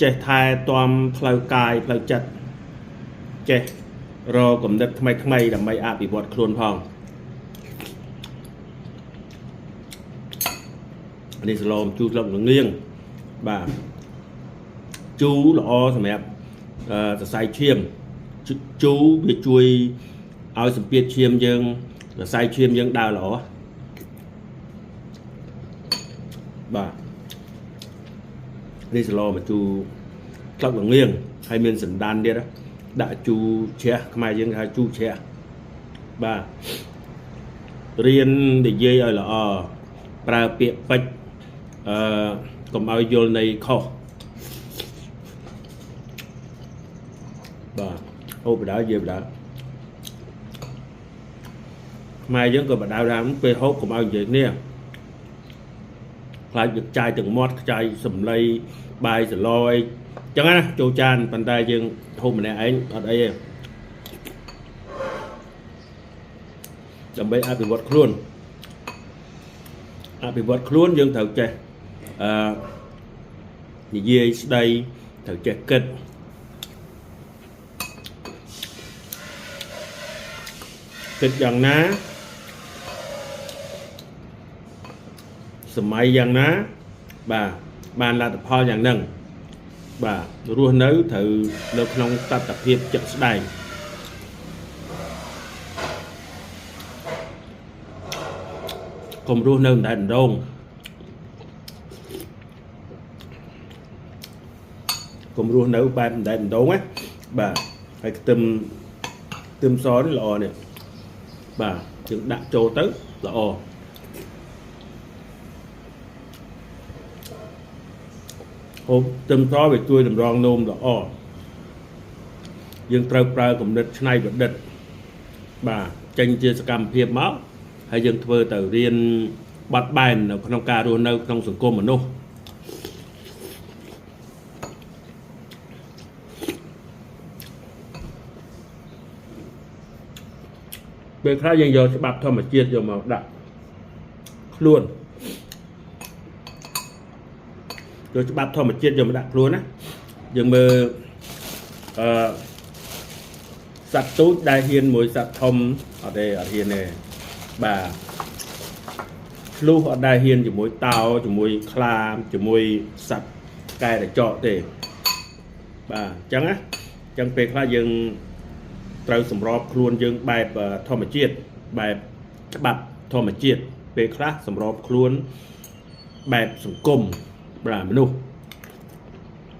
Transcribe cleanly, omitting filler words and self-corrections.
ចេះថែទាំផ្លូវកាយផ្លូវចិត្តចេះរកកំណត់ថ្មីដើម្បីអភិវឌ្ឍខ្លួនផងនេះសឡមជូរស្លឹកល្ងៀងបាទជូរល្អសម្រាប់សរសៃឈាមជូរវាជួយឲ្យសម្ពាធឈាមយើងសរសៃឈាមយើងដើរល្អបាទនេះសឡមជូរស្លឹកល្ងៀងហើយមានសណ្ដានទៀតដាក់ជូរជ្រះខ្មែរយើងហៅជូរជ្រះបាទរៀននិយាយឲ្យល្អប្រើពាក្យពេចន៍កុំឲ្យយល់នៃខុសបាទអូបដៅនិយាយបដៅខ្មែរយើងក៏បដៅដែរពេលហូបកុំឲ្យនិយាយគ្នាខ្លាចយកចាយទាំងមាត់ចាយសម្លៃបាយសឡអីចឹងណាចូលចានប៉ុន្តែយើងហូបម្នាក់ឯងអត់អីទេដើម្បីអភិវឌ្ឍខ្លួនយើងត្រូវចេះនិយាយស្ដីត្រូវចេះគិតយ៉ាងណាសម័យយ៉ាងណាបាទបានលទ្ធផលយ៉ាងហ្នឹងបាទរស់នៅត្រូវនៅក្នុងតថភាពជាក់ស្ដែងកុំរស់នៅតែដងកុំរស់នៅបែបតែដងណាបាទហើយខ្ទឹមសនេះល្អនេះបាទយើងដាក់ចូលទៅល្អហូបខ្ទឹមសវាជួយតម្រង់នោមល្អយើងត្រូវប្រើគំនិតច្នៃប្រឌិតបាទចេញជាសកម្មភាពមកហើយយើងធ្វើទៅរៀនបាត់បែននៅក្នុងការរស់នៅក្នុងសង្គមមនុស្សពេលខ្លះយើងយកច្បាប់ធម្មជាតិយកមកដាក់ខ្លួនយកច្បាប់ធម្មជាតិយកមកដាក់ខ្លួនណាយើងមើលសត្វទូចដែលហ៊ានមួយសត្វធំអត់ទេអត់ហ៊ានទេបាទឆ្លុះអត់ដែលហ៊ានជាមួយតោជាមួយខ្លាជាមួយសត្វកែតចកទេបាទអញ្ចឹងណាអញ្ចឹងពេលខ្លះយើងត្រូវសម្របខ្លួនយើងបែបធម្មជាតិបែបច្បាប់ធម្មជាតិពេលខ្លះសម្របខ្លួនបែបសង្គមបាទមនុស្ស